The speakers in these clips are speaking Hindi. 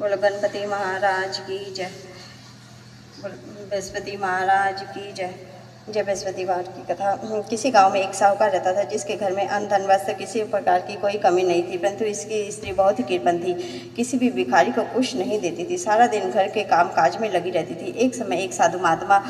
बोलो गणपति महाराज की जय। बोलो बृहस्पति महाराज की जय। जय बृहस्पतिवार की कथा। किसी गांव में एक साहूकार रहता था जिसके घर में अन्न धन वस्त्र किसी प्रकार की कोई कमी नहीं थी, परंतु इसकी स्त्री बहुत ही कृपण थी। किसी भी भिखारी को कुछ नहीं देती थी, सारा दिन घर के काम काज में लगी रहती थी। एक समय एक साधु महात्मा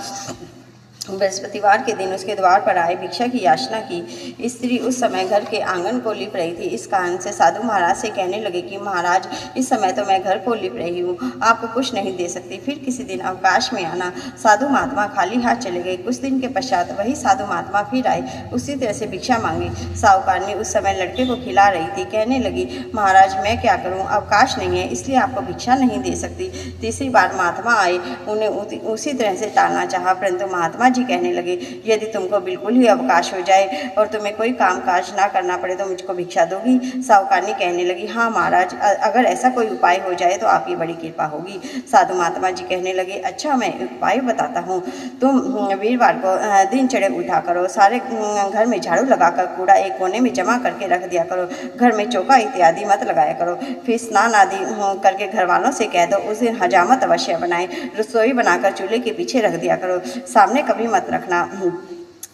बृहस्पतिवार के दिन उसके द्वार पर आए भिक्षा की याचना की। स्त्री उस समय घर के आंगन को लिप रही थी। इस कारण से साधु महाराज से कहने लगे कि महाराज, इस समय तो मैं घर को लिप रही हूँ, आपको कुछ नहीं दे सकती, फिर किसी दिन अवकाश में आना। साधु महात्मा खाली हाथ चले गए। कुछ दिन के पश्चात वही साधु महात्मा फिर आए, उसी तरह से भिक्षा मांगी। साहूकारनी उस समय लड़के को खिला रही थी। कहने लगी, महाराज मैं क्या करूँ, अवकाश नहीं है इसलिए आपको भिक्षा नहीं दे सकती। तीसरी बार महात्मा आए, उन्हें उसी तरह से टालना चाहा, परंतु महात्मा जी कहने लगे, यदि तुमको बिल्कुल ही अवकाश हो जाए और तुम्हें कोई काम काज ना करना पड़े तो मुझको भिक्षा दोगी। साहूकारनी कहने लगी, हाँ महाराज, अगर ऐसा कोई उपाय हो जाए तो आपकी बड़ी कृपा होगी। साधु महात्मा जी कहने लगे, अच्छा मैं उपाय बताता हूँ। तुम वीरवार को दिन चढ़े उठा करो, सारे घर में झाड़ू लगाकर कूड़ा एक कोने में जमा करके रख दिया करो, घर में चौका इत्यादि मत लगाया करो, फिर स्नान आदि करके घर वालों से कह दो उस दिन हजामत अवश्य बनाए, रसोई बनाकर चूल्हे के पीछे रख दिया करो, सामने कभी मत रखना।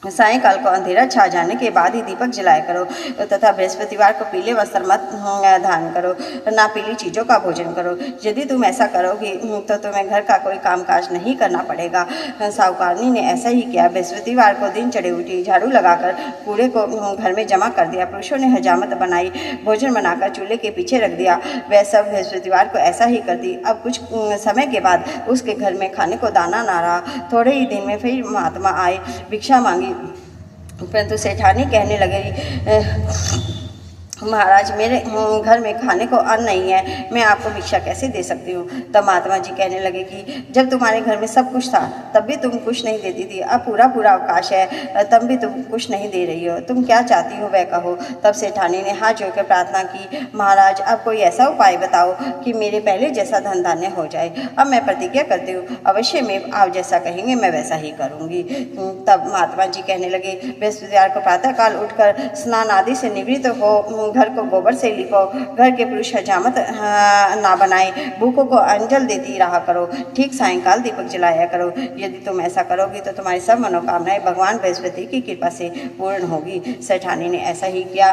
सायंकाल को अंधेरा छा जाने के बाद ही दीपक जलाया करो, तथा बृहस्पतिवार को पीले वस्त्र मत धारण करो, ना पीली चीज़ों का भोजन करो। यदि तुम ऐसा करोगे तो तुम्हें घर का कोई कामकाज नहीं करना पड़ेगा। साहूकारनी ने ऐसा ही किया। बृहस्पतिवार को दिन चढ़े उठी, झाड़ू लगाकर कूड़े को घर में जमा कर दिया, पुरुषों ने हजामत बनाई, भोजन बनाकर चूल्हे के पीछे रख दिया। वह सब बृहस्पतिवार को ऐसा ही करती। अब कुछ समय के बाद उसके घर में खाने को दाना ना रहा। थोड़े ही दिन में फिर महात्मा आए, भिक्षा मांगी, परंतु सेठानी कहने लगे, महाराज मेरे घर में खाने को अन्न नहीं है, मैं आपको भिक्षा कैसे दे सकती हूँ। तब महात्मा जी कहने लगे कि जब तुम्हारे घर में सब कुछ था तब भी तुम कुछ नहीं देती थी, अब पूरा पूरा अवकाश है तब भी तुम कुछ नहीं दे रही हो, तुम क्या चाहती हो वह कहो। तब सेठानी ने हाथ जोड़कर प्रार्थना की, महाराज अब कोई ऐसा उपाय बताओ कि मेरे पहले जैसा धन धान्य हो जाए। अब मैं प्रतिज्ञा करती हूँ, अवश्य में आप जैसा कहेंगे मैं वैसा ही करूँगी। तब महात्मा जी कहने लगे, बृहस्पतिवार को प्रातःकाल उठकर स्नान आदि से निवृत्त हो, घर को गोबर से लिपो, घर के पुरुष हजामत ना बनाए, भूखों को अंजल देती रहा करो, ठीक सायंकाल दीपक जलाया करो। यदि तुम ऐसा करोगी तो तुम्हारी सब मनोकामनाएं भगवान बृहस्पति की कृपा से पूर्ण होगी। सेठानी ने ऐसा ही किया।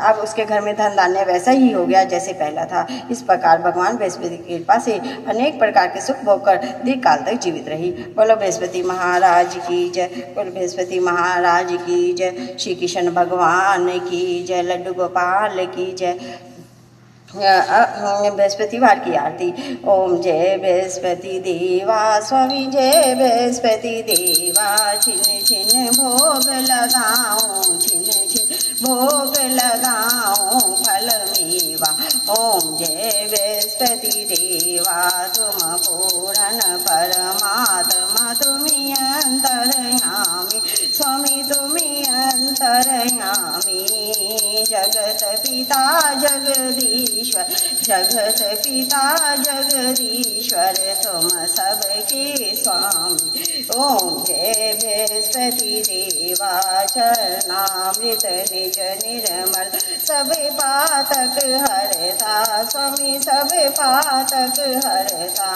अब उसके घर में धन धान्य वैसा ही हो गया जैसे पहला था। इस प्रकार भगवान बृहस्पति की कृपा से अनेक प्रकार के सुख भोगकर दीर्घ काल तक जीवित रही। बोलो बृहस्पति महाराज की जय। बोलो बृहस्पति महाराज की जय। श्री कृष्ण भगवान की जय। लड्डू गोपाल की जय। बृहस्पतिवार की आरती। ओम जय बृहस्पति देवा स्वामी, जय बृहस्पति देवा, छिन छिन भोग लगाऊं, छिन छिन भोग लगाऊं फल मेवा। ओम जय बृहस्पति देवा, तुम पूर्ण परमात्मा, तुम्हें अंतर्यामी स्वामी, तुम्हें अंतर्यामी। जगत पिता जगदीश्वर, जगत पिता जगदीश्वर, तुम सबके स्वामी। ओम जय बृहस्पति देवा, चरणामृत निज निर्मल, सब पातक हरता स्वामी, सब पातक हरता।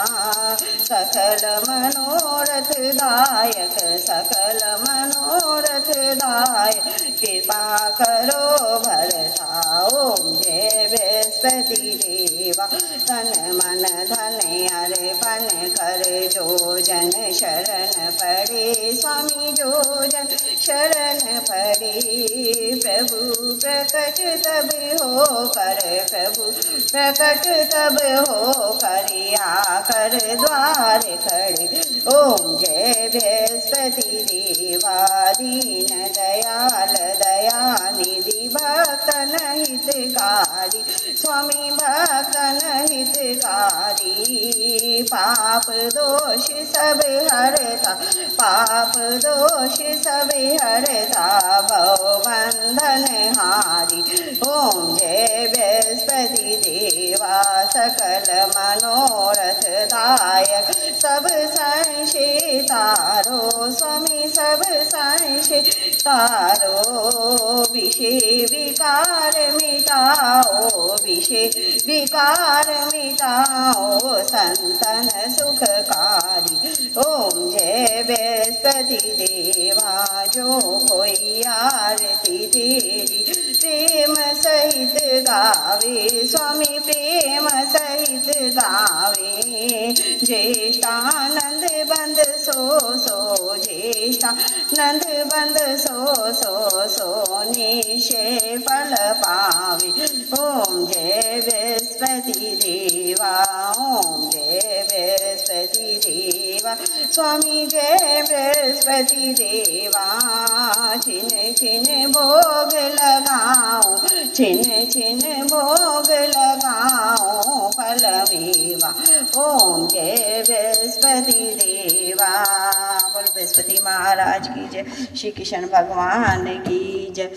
सकल मनोरथ दायक, सकल मनोरथ दायक, कृपा करो भरता। ओम जय बृहस्पति देवा, तन मन धन अर्पण कर, जो जन शरण पड़े स्वामी, जो जन शरण पड़े। प्रभु प्रकट तब हो कर, प्रभु प्रकट तब हो कर, आकर द्वार खड़े। ओम जय बृहस्पति देवा, दीन दयाल दयानिधि, भक्तन हितकारी स्वामी, भक्तन हितकारी। पाप दोष सब हरता, पाप दोष सब हरता, भव बंधन हारी। ओम जय बृहस्पति देवा, सकल मनोरथ दायक, सब संशय तारो स्वामी, सब संशय तारो विषय विकार मिटाओ, विषय विकार मिटाओ, संतन सुखकारी। ओम जय बृहस्पति देवा, जो कोई आरती तेरी प्रेम सहित गावे, स्वामी प्रेम सहित गावे। ज्येष्ठानंद बंद सो ज्येष्ठानंद बंद सो निश्चय फल पावे। ओम जय बृहस्पति देवा, ओम जय बृहस्पति देवा, स्वामी जय बृहस्पति देवा। छिन छिन भोग लगाओ, छिन छिन भोग लगाओ, फल मेवा। ओम जय बृहस्पति देवा। बोल बृहस्पति महाराज की जय, श्री कृष्ण भगवान की जय।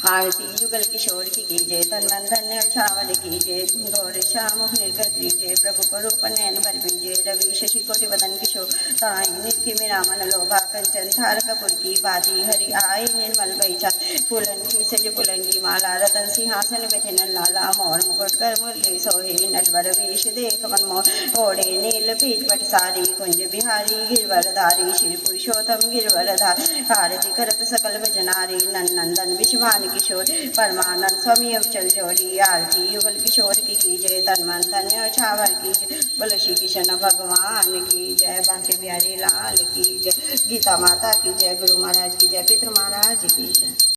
आरती युगल किशोर की जय, तन मन धन्य छावल की जय, गौर श्याम निर्गद्री जय, प्रभु को रूप नयन भर जय, रवि शशि कोटि वदन किशोर ताई निर्की मेरा मन लोभा कंचन थार कपूर की बाती, हरि आए निर्मल बैठा फूलन की सज फूलन की माला, रतन सिंहासन बैठे न लाला, मोर मुकुट कर मुरली सोहे, नटवर वेश देख मन मोह ओढ़े, नील पीठ पट सारी, कुंज बिहारी गिरवरधारी, श्री पुरुषोत्तम गिरवरधारी, आरती करत सकल भजनारी, नंदन विश्वान किशोर परमानंद स्वामी अवचल जोड़ी। आरती युगल किशोर की जय, तन मन धन्य छावर की जय। बोलो श्री कृष्ण भगवान की जय, बांके बिहारी लाल की जय, गीता माता की जय, गुरु महाराज की जय, पितृ महाराज की जय।